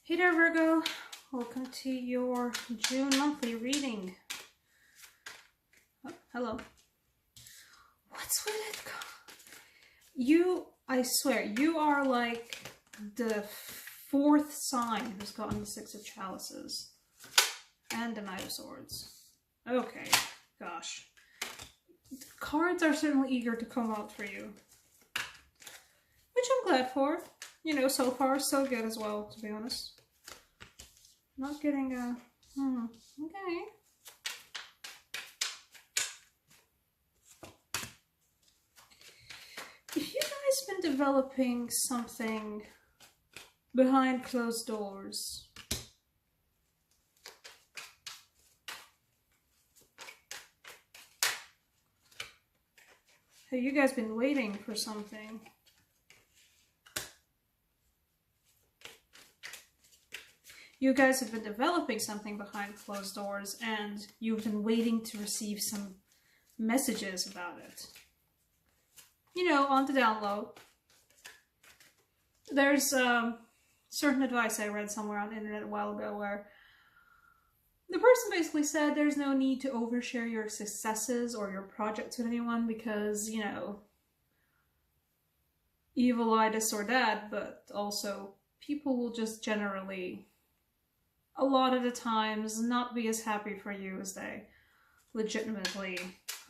Hey there, Virgo. Welcome to your June monthly reading. Oh, hello. What's with it? I swear, you are like the fourth sign who's gotten the Six of Chalices and the Knight of Swords. Okay, gosh. The cards are certainly eager to come out for you, which I'm glad for. You know, so far so good as well, to be honest. Not getting a... okay. If you guys been developing something behind closed doors, have you guys been waiting for something? You guys have been developing something behind closed doors and you've been waiting to receive some messages about it. You know, on the down low. There's certain advice I read somewhere on the internet a while ago where the person basically said there's no need to overshare your successes or your projects with anyone because, you know, evil eye this or that, but also people will just generally, a lot of the times, not be as happy for you as they legitimately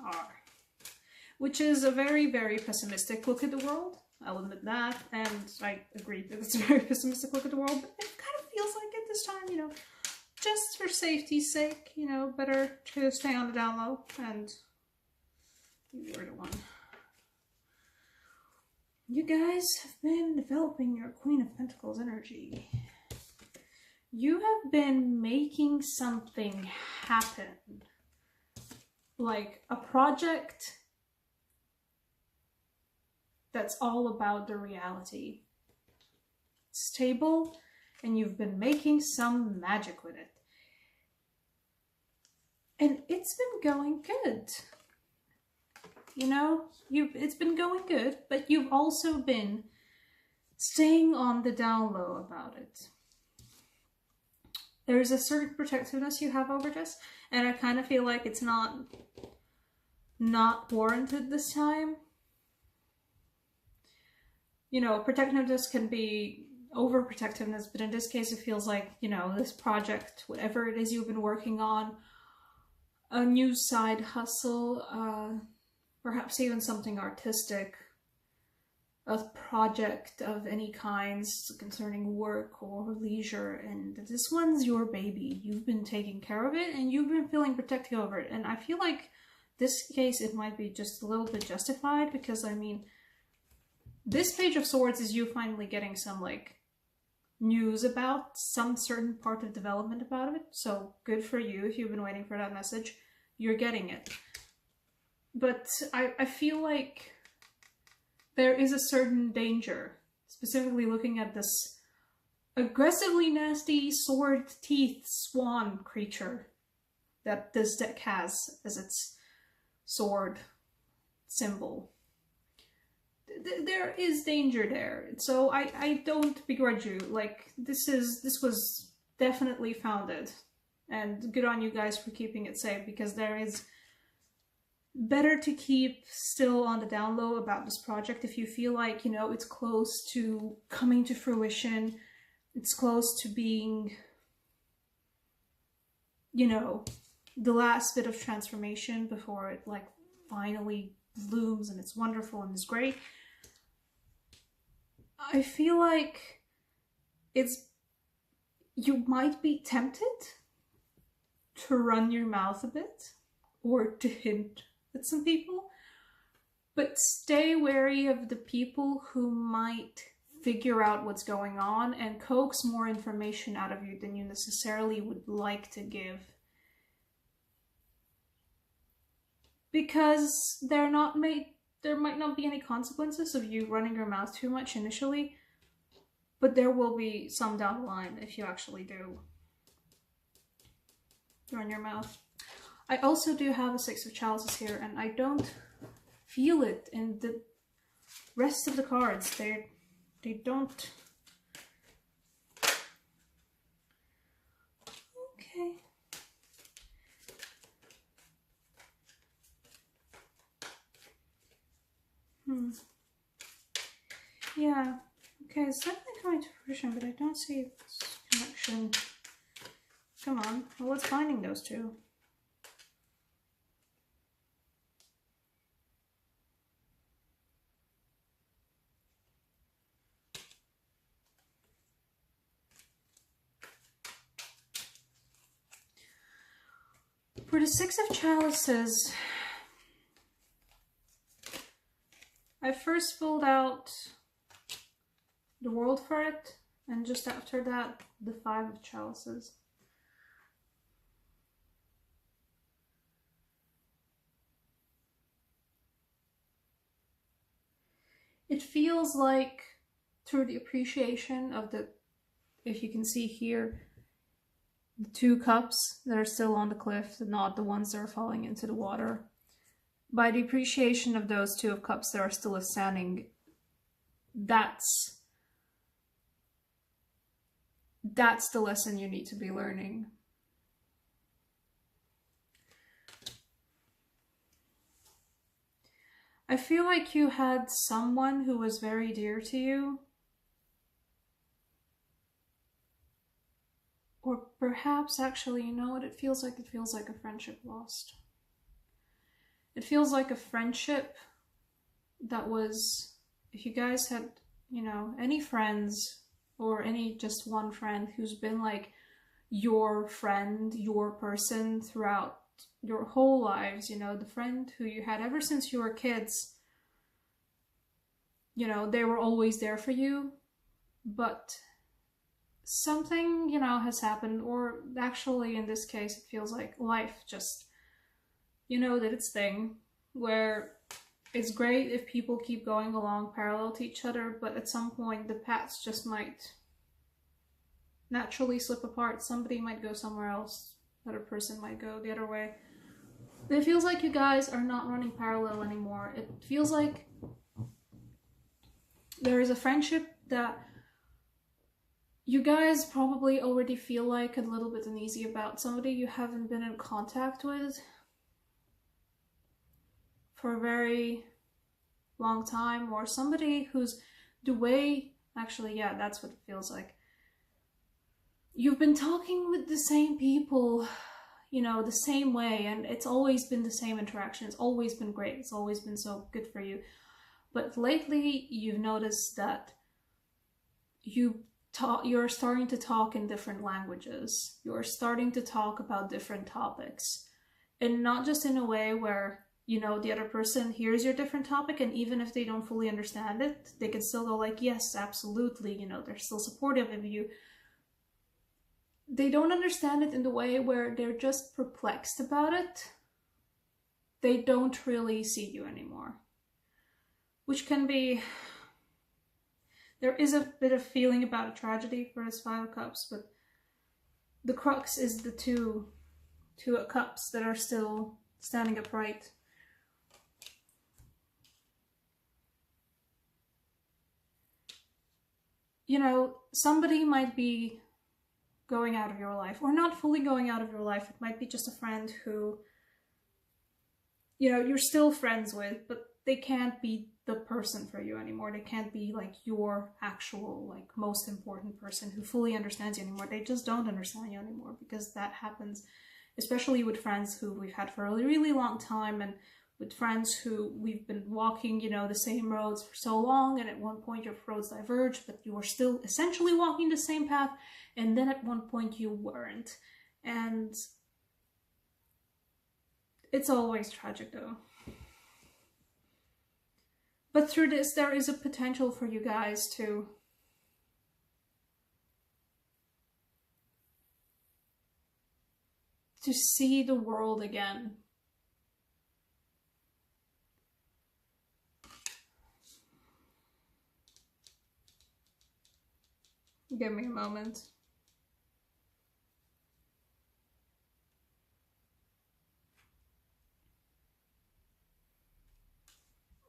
are. Which is a very, very pessimistic look at the world. I'll admit that, and I agree that it's a very pessimistic look at the world, but it kind of feels like it this time, you know. Just for safety's sake, you know, better to stay on the down low, and you're the one. You guys have been developing your Queen of Pentacles energy. You have been making something happen. Like a project that's all about the reality. It's stable, and you've been making some magic with it. And it's been going good. You know, it's been going good, but you've also been staying on the down low about it. There's a certain protectiveness you have over this, and I kind of feel like it's not warranted this time. You know, protectiveness can be overprotectiveness, but in this case it feels like, you know, this project, whatever it is you've been working on, a new side hustle, perhaps even something artistic, a project of any kinds concerning work or leisure, and this one's your baby. You've been taking care of it and you've been feeling protective over it, and I feel like this case it might be just a little bit justified because, I mean, this Page of Swords is you finally getting some, like, news about some certain part of development about it, so good for you if you've been waiting for that message. You're getting it. But I feel like there is a certain danger, specifically looking at this aggressively nasty sword teeth swan creature that this deck has as its sword symbol. There is danger there, so I don't begrudge you. Like, this was definitely founded, and good on you guys for keeping it safe, because there is better to keep still on the down low about this project if you feel like, you know, it's close to coming to fruition, it's close to being, you know, the last bit of transformation before it, like, finally blooms and it's wonderful and it's great. I feel like you might be tempted to run your mouth a bit or to hint at some people, but stay wary of the people who might figure out what's going on and coax more information out of you than you necessarily would like to give. Because there might not be any consequences of you running your mouth too much initially, but there will be some down the line if you actually do run your mouth. I also do have a Six of Chalices here, and I don't feel it in the rest of the cards. They don't Yeah. Okay, it's definitely coming to fruition, but I don't see this connection. Come on. Well, what's binding those two? For the Six of Chalices, I first pulled out the World for it, and just after that, the Five of Chalices. It feels like through the appreciation of the, if you can see here, the two cups that are still on the cliff, not the ones that are falling into the water. By the appreciation of those two of cups that are still standing, that's the lesson you need to be learning. I feel like you had someone who was very dear to you. Or perhaps, actually, you know what it feels like? It feels like a friendship lost. It feels like a friendship that was, if you guys had, you know, any friends or any just one friend who's been like your friend, your person throughout your whole lives, you know, the friend who you had ever since you were kids, you know, they were always there for you, but something, you know, has happened, or actually in this case it feels like life just, you know, did its thing, where it's great if people keep going along parallel to each other, but at some point the paths just might naturally slip apart. Somebody might go somewhere else, the other person might go the other way. It feels like you guys are not running parallel anymore. It feels like there is a friendship that you guys probably already feel like a little bit uneasy about. Somebody you haven't been in contact with for a very long time, or somebody who's the way, actually, yeah, that's what it feels like. You've been talking with the same people, you know, the same way, and it's always been the same interaction. It's always been great. It's always been so good for you. But lately, you've noticed that you're starting to talk in different languages. You're starting to talk about different topics. And not just in a way where, you know, the other person hears your different topic, and even if they don't fully understand it, they can still go like, yes, absolutely, you know, they're still supportive of you. They don't understand it in the way where they're just perplexed about it. They don't really see you anymore. Which can be... There is a bit of feeling about a tragedy for this Five of Cups, but the crux is the two cups that are still standing upright. You know, somebody might be going out of your life, or not fully going out of your life. It might be just a friend who, you know, you're still friends with, but they can't be the person for you anymore. They can't be like your actual, like, most important person who fully understands you anymore. They just don't understand you anymore, because that happens, especially with friends who we've had for a really long time, and with friends who we've been walking, you know, the same roads for so long, and at one point your roads diverged, but you were still essentially walking the same path, and then at one point you weren't. And it's always tragic though. But through this, there is a potential for you guys to see the world again. Give me a moment.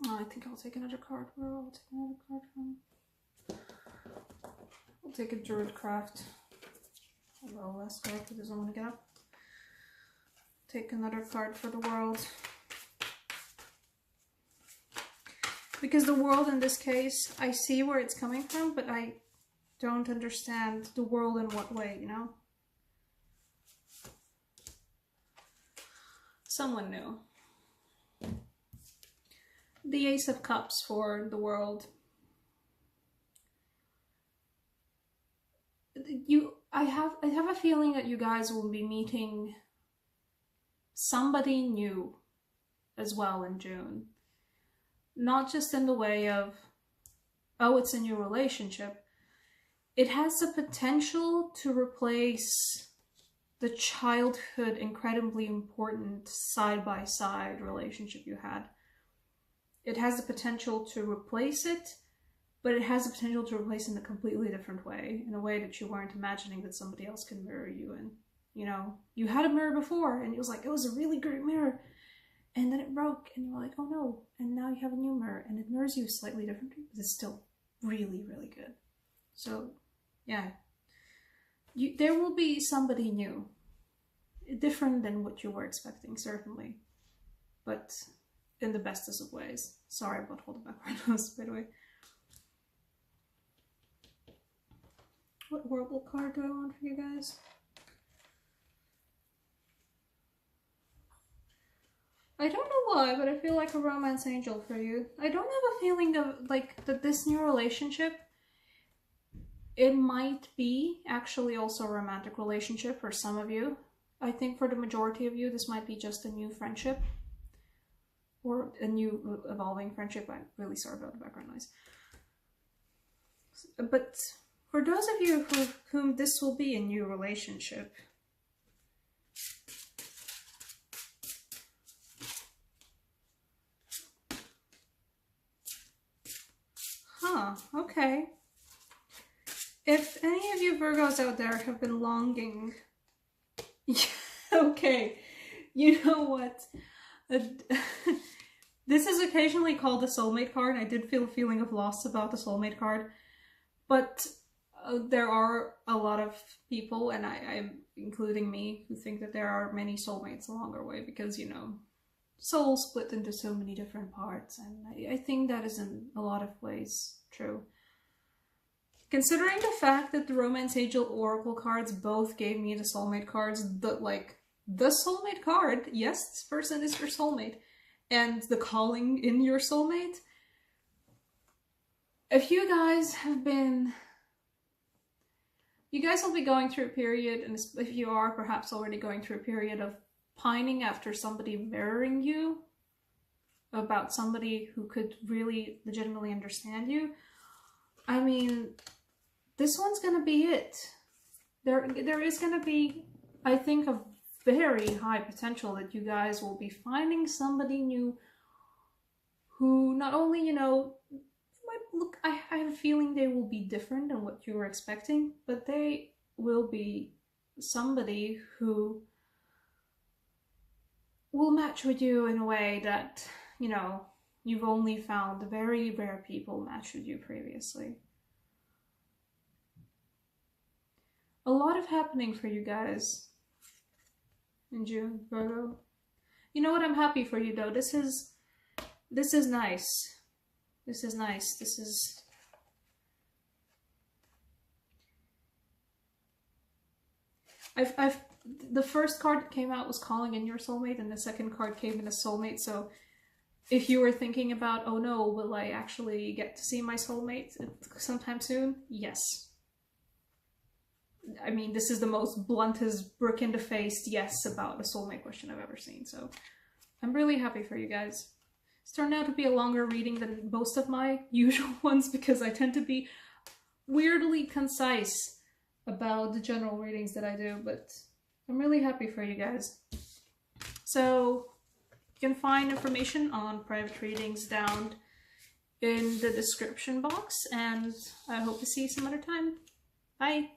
Oh, I think I'll take another card. Where will I take another card from? I'll take a Druid Craft. Although less card, he doesn't want to get up. Take another card for the world. Because the world in this case, I see where it's coming from, but I don't understand the world in what way, you know? Someone new. The Ace of Cups for the world. I have a feeling that you guys will be meeting somebody new as well in June. Not just in the way of, oh, it's a new relationship. It has the potential to replace the childhood, incredibly important side-by-side relationship you had. It has the potential to replace it, but it has the potential to replace in a completely different way, in a way that you weren't imagining that somebody else can mirror you in. You know, you had a mirror before, and it was like, it was a really great mirror. And then it broke, and you're like, oh no. And now you have a new mirror, and it mirrors you slightly differently, but it's still really, really good. So, yeah. There will be somebody new. Different than what you were expecting, certainly. But in the bestest of ways. Sorry about all the background noise, by the way. What Oracle card do I want for you guys? I don't know why, but I feel like a romance angel for you. I don't have a feeling of, like, that this new relationship, it might be actually also a romantic relationship for some of you. I think for the majority of you, this might be just a new friendship. Or a new evolving friendship. I'm really sorry about the background noise. But for those of you whom this will be a new relationship, okay. If any of you Virgos out there have been longing... okay, you know what? This is occasionally called the soulmate card. I did feel a feeling of loss about the soulmate card. But there are a lot of people, and I'm including me, who think that there are many soulmates along our way because, you know, souls split into so many different parts, and I think that is in a lot of ways true. Considering the fact that the Romance Angel Oracle cards both gave me the soulmate cards, the soulmate card, yes, this person is your soulmate, and the calling in your soulmate. If you guys have been... You guys will be going through a period, and if you are perhaps already going through a period of pining after somebody mirroring you, about somebody who could really legitimately understand you. I mean, this one's gonna be it. There is gonna be, I think, a very high potential that you guys will be finding somebody new who not only, you know, might look, I have a feeling they will be different than what you were expecting, but they will be somebody who will match with you in a way that, you know, you've only found very rare people match with you previously. A lot of happening for you guys in June, Virgo. You know what? I'm happy for you though. This is nice. This is nice. This is... The first card that came out was calling in your soulmate, and the second card came in a soulmate, so if you were thinking about, oh no, will I actually get to see my soulmate sometime soon? Yes. I mean, this is the most bluntest, brick in the face yes about a soulmate question I've ever seen, so I'm really happy for you guys. It's turned out to be a longer reading than most of my usual ones because I tend to be weirdly concise about the general readings that I do, but I'm really happy for you guys. So you can find information on private readings down in the description box, and I hope to see you some other time. Bye!